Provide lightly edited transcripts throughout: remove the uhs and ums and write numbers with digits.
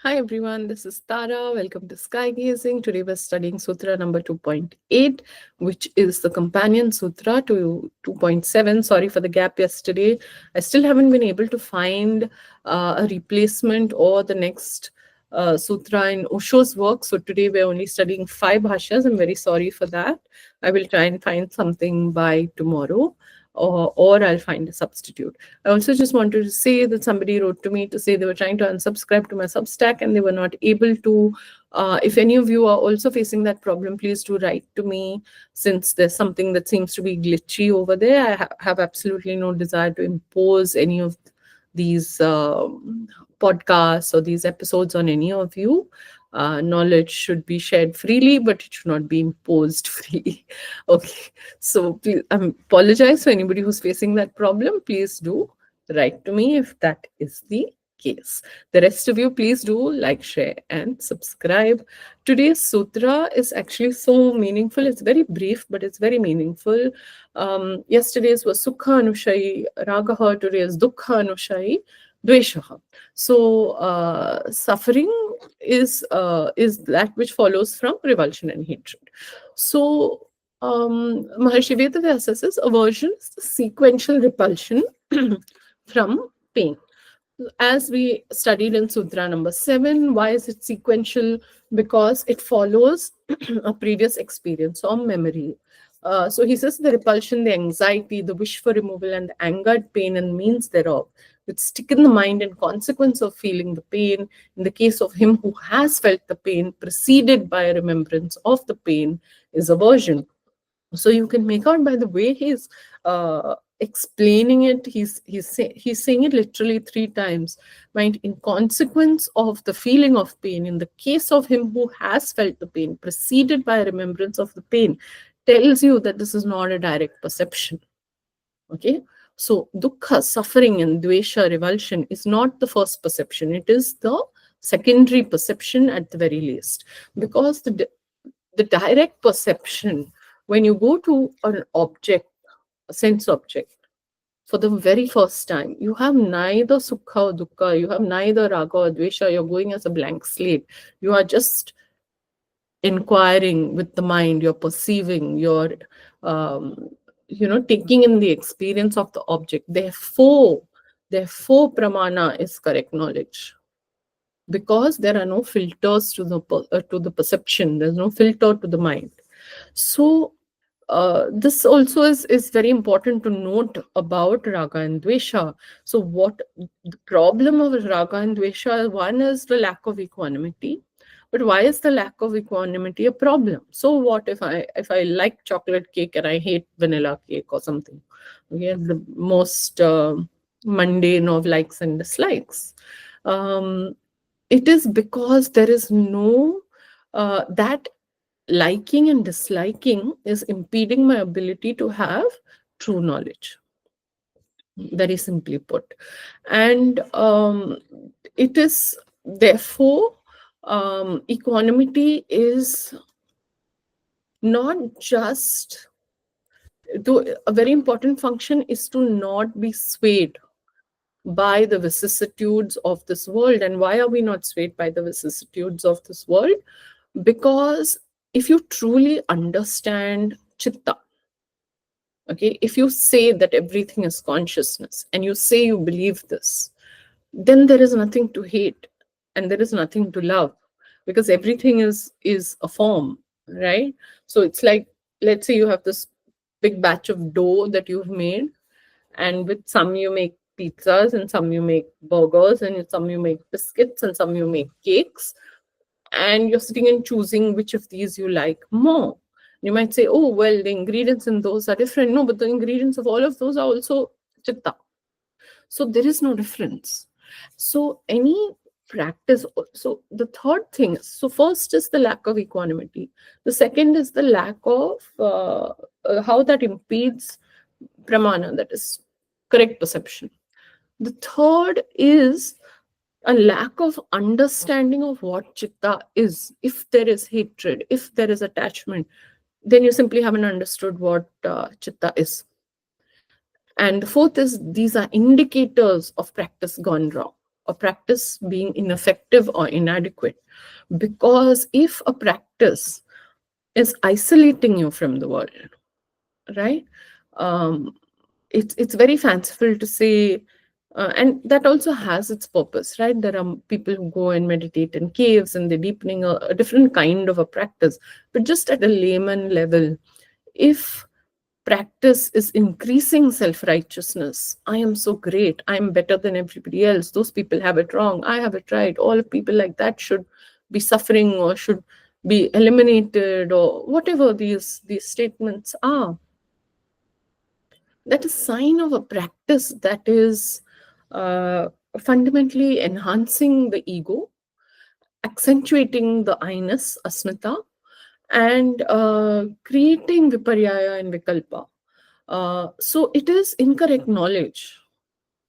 Hi everyone, this is Tara. Welcome to Sky Gazing. Today we're studying Sutra number 2.8, which is the companion sutra to 2.7. Sorry for the gap yesterday. I still haven't been able to find a replacement or the next sutra in Osho's work. So today we're only studying 5 bhashyas. I'm very sorry for that. I will try and find something by tomorrow. Or I'll find a substitute. I also just wanted to say that somebody wrote to me to say they were trying to unsubscribe to my Substack and they were not able to. If any of you are also facing that problem, please do write to me, since there's something that seems to be glitchy over there. I have absolutely no desire to impose any of these podcasts or these episodes on any of you. Knowledge should be shared freely, but it should not be imposed freely. Okay, so please, I apologize for anybody who's facing that problem. Please do write to me if that is the case. The rest of you, please do like, share, and subscribe. Today's sutra is actually so meaningful. It's very brief, but it's very meaningful. Yesterday's was Sukha Anushayi, Ragaha. Today is Dukha Anushayi, Dveshaha. So suffering is that which follows from revulsion and hatred. So Maharshi Vedavyasa says aversion is the sequential repulsion from pain. As we studied in Sutra number 7, why is it sequential? Because it follows a previous experience or memory. So he says the repulsion, the anxiety, the wish for removal, and the angered pain and means thereof, which stick in the mind in consequence of feeling the pain. In the case of him who has felt the pain, preceded by a remembrance of the pain, is aversion. So you can make out by the way he's explaining it. He's saying it literally 3 times. Mind, in consequence of the feeling of pain, in the case of him who has felt the pain, preceded by a remembrance of the pain, tells you that this is not a direct perception. Okay, so dukkha, suffering, and dvesha, revulsion, is not the first perception. It is the secondary perception at the very least, because the direct perception, when you go to an object, a sense object, for the very first time, you have neither sukha or dukkha, you have neither raga or dvesha, you're going as a blank slate. You are just inquiring with the mind, you're perceiving, you're taking in the experience of the object. Therefore pramana is correct knowledge, because there are no filters to the perception. There's no filter to the mind. So this also is very important to note about raga and dvesha. So what the problem of raga and dvesha, one is the lack of equanimity. But why is the lack of equanimity a problem? So what if I like chocolate cake and I hate vanilla cake or something? Okay, the most mundane of likes and dislikes. It is because there is no that liking and disliking is impeding my ability to have true knowledge, very simply put. And it is therefore equanimity is not just a very important function is to not be swayed by the vicissitudes of this world. And why are we not swayed by the vicissitudes of this world? Because if you truly understand chitta, okay, if you say that everything is consciousness and you say you believe this, then there is nothing to hate and there is nothing to love, because everything is a form, right? So it's like, let's say you have this big batch of dough that you've made, and with some you make pizzas and some you make burgers and some you make biscuits and some you make cakes, and you're sitting and choosing which of these you like more. You might say, oh well, the ingredients in those are different. No, but the ingredients of all of those are also chitta. So there is no difference. So any practice, so the third thing, so first is the lack of equanimity. The second is the lack of how that impedes pramana, that is correct perception. The third is a lack of understanding of what chitta is. If there is hatred, if there is attachment, then you simply haven't understood what chitta is. And the fourth is these are indicators of practice gone wrong. a practice being ineffective or inadequate. Because if a practice is isolating you from the world, right? Um, it's very fanciful to say, and that also has its purpose, right? There are people who go and meditate in caves and they're deepening a different kind of a practice. But just at a layman level, if practice is increasing self-righteousness, I am so great, I'm better than everybody else, those people have it wrong, I have it right, all people like that should be suffering or should be eliminated, or whatever these statements are, that is sign of a practice that is uh, fundamentally enhancing the ego, accentuating the I-ness, asmita, and creating viparyaya and vikalpa. So it is incorrect knowledge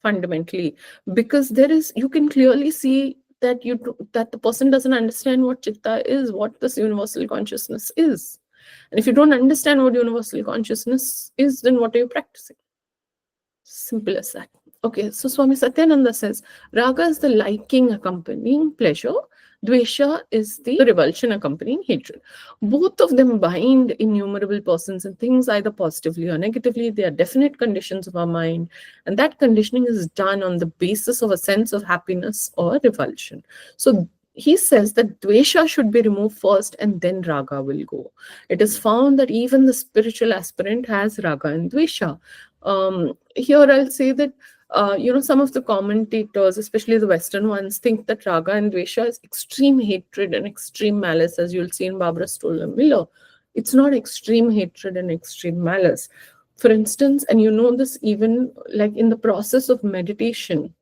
fundamentally, because there is, you can clearly see that that the person doesn't understand what chitta is, what this universal consciousness is. And if you don't understand what universal consciousness is, then what are you practicing? Simple as that. Okay, so Swami Satyananda says, Raga is the liking accompanying pleasure, Dvesha is the revulsion accompanying hatred. Both of them bind innumerable persons and things, either positively or negatively. They are definite conditions of our mind, and that conditioning is done on the basis of a sense of happiness or revulsion. So he says that Dvesha should be removed first and then Raga will go. It is found that even the spiritual aspirant has Raga and Dvesha. Here I'll say that some of the commentators, especially the Western ones, think that Raga and Dvesha is extreme hatred and extreme malice, as you'll see in Barbara Stoller Miller. It's not extreme hatred and extreme malice. For instance, and you know this even like in the process of meditation,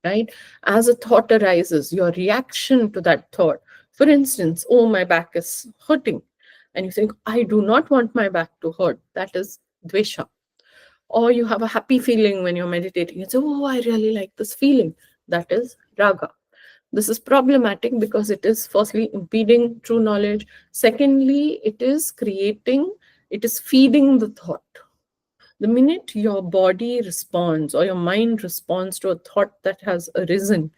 right? As a thought arises, your reaction to that thought, for instance, oh, my back is hurting, and you think, I do not want my back to hurt, that is Dvesha. Or you have a happy feeling when you're meditating. You say, oh, I really like this feeling. That is Raga. This is problematic because it is firstly impeding true knowledge. Secondly, it is feeding the thought. The minute your body responds or your mind responds to a thought that has arisen,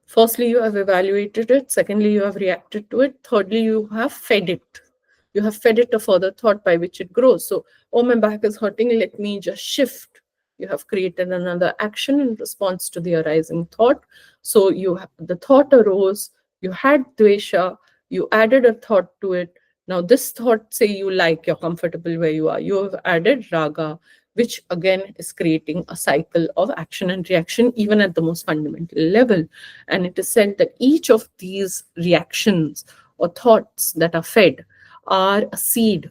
firstly, you have evaluated it. Secondly, you have reacted to it. Thirdly, you have fed it. You have fed it a further thought by which it grows. So, oh, my back is hurting, let me just shift. You have created another action in response to the arising thought. So the thought arose, you had dvesha, you added a thought to it. Now this thought, say you like, you're comfortable where you are, you have added raga, which again is creating a cycle of action and reaction, even at the most fundamental level. And it is said that each of these reactions or thoughts that are fed are a seed,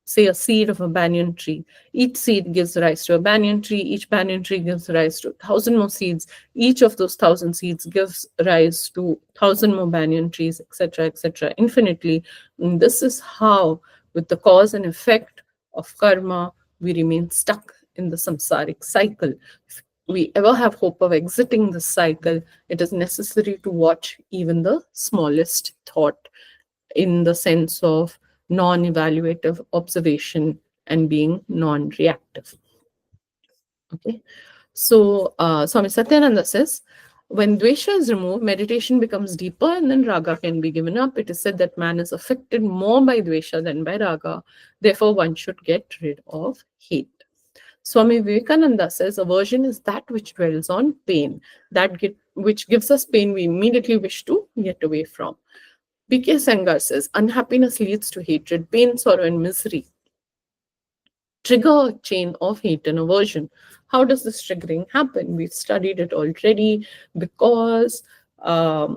say a seed of a banyan tree. Each seed gives rise to a banyan tree. Each banyan tree gives rise to 1,000 more seeds. Each of those 1,000 seeds gives rise to 1,000 more banyan trees, etc., infinitely. And this is how, with the cause and effect of karma, we remain stuck in the samsaric cycle. If we ever have hope of exiting this cycle, it is necessary to watch even the smallest thought in the sense of non-evaluative observation and being non-reactive. Okay, so Swami Satyananda says, when dvesha is removed, meditation becomes deeper and then raga can be given up. It is said that man is affected more by dvesha than by raga. Therefore, one should get rid of hate. Swami Vivekananda says, aversion is that which dwells on pain, which gives us pain we immediately wish to get away from. B.K. Sengar says, unhappiness leads to hatred, pain, sorrow, and misery trigger a chain of hate and aversion. How does this triggering happen? We've studied it already, because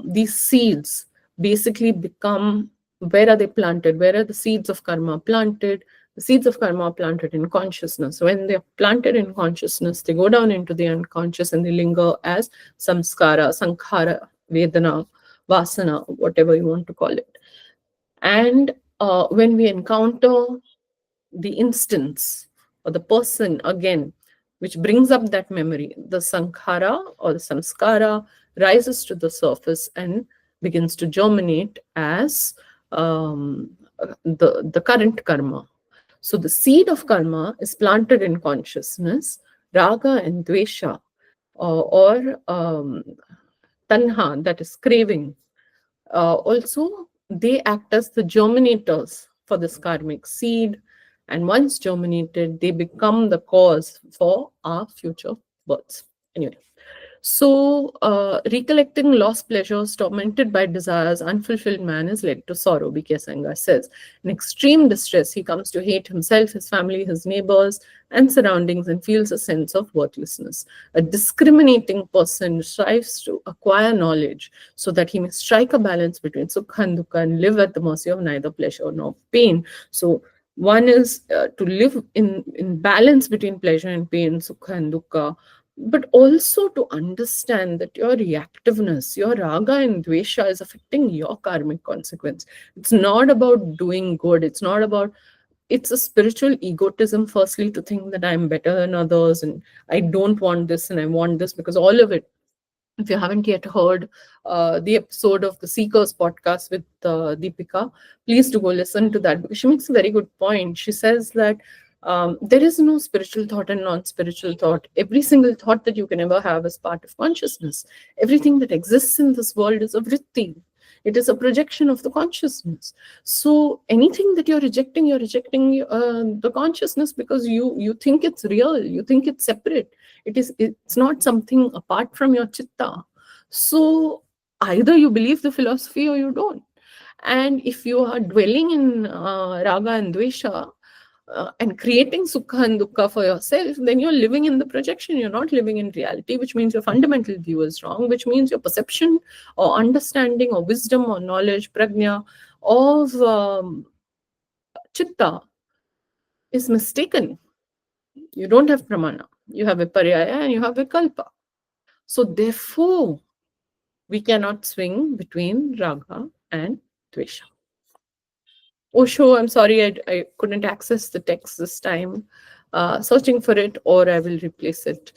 these seeds basically become, where are they planted? Where are the seeds of karma planted? The seeds of karma are planted in consciousness. When they're planted in consciousness, they go down into the unconscious and they linger as samskara, sankhara, vedana, vasana, whatever you want to call it. And when we encounter the instance or the person again, which brings up that memory, the sankhara or the samskara rises to the surface and begins to germinate as the current karma. So the seed of karma is planted in consciousness, raga and dvesha, or tanha, that is craving. Also, they act as the germinators for this karmic seed. And once germinated, they become the cause for our future births. Anyway, so, recollecting lost pleasures, tormented by desires, unfulfilled man is led to sorrow, B.K. Sengar says. In extreme distress, he comes to hate himself, his family, his neighbors, and surroundings, and feels a sense of worthlessness. A discriminating person strives to acquire knowledge so that he may strike a balance between sukha and dukkha and live at the mercy of neither pleasure nor pain. So, one is to live in balance between pleasure and pain, sukha and dukkha, but also to understand that your reactiveness, your raga and dvesha is affecting your karmic consequence. It's not about doing good. It's a spiritual egotism, firstly, to think that I'm better than others and I don't want this and I want this, because all of it, if you haven't yet heard the episode of the Seekers podcast with Deepika, please do go listen to that, because she makes a very good point. She says that there is no spiritual thought and non-spiritual thought. Every single thought that you can ever have is part of consciousness. Everything that exists in this world is a vritti. It is a projection of the consciousness. So anything that you're rejecting the consciousness, because you think it's real, you think it's separate. It's not something apart from your chitta. So either you believe the philosophy or you don't. And if you are dwelling in raga and dvesha, and creating sukha and dukkha for yourself, then you're living in the projection. You're not living in reality, which means your fundamental view is wrong, which means your perception or understanding or wisdom or knowledge, prajna, of chitta is mistaken. You don't have pramana. You have viparyaya and you have vikalpa. So therefore, we cannot swing between raga and dvesha. Osho, I'm sorry, I couldn't access the text this time. Searching for it, or I will replace it.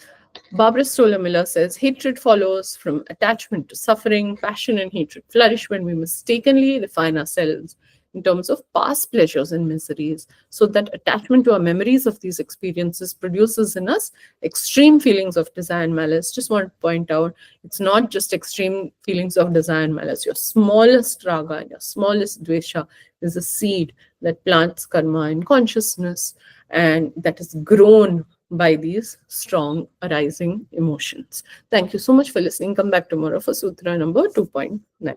Barbara Stoller Miller says, hatred follows from attachment to suffering. Passion and hatred flourish when we mistakenly define ourselves in terms of past pleasures and miseries. So that attachment to our memories of these experiences produces in us extreme feelings of desire and malice. Just want to point out, it's not just extreme feelings of desire and malice. Your smallest raga and your smallest dvesha is a seed that plants karma in consciousness, and that is grown by these strong arising emotions. Thank you so much for listening. Come back tomorrow for Sutra number 2.9.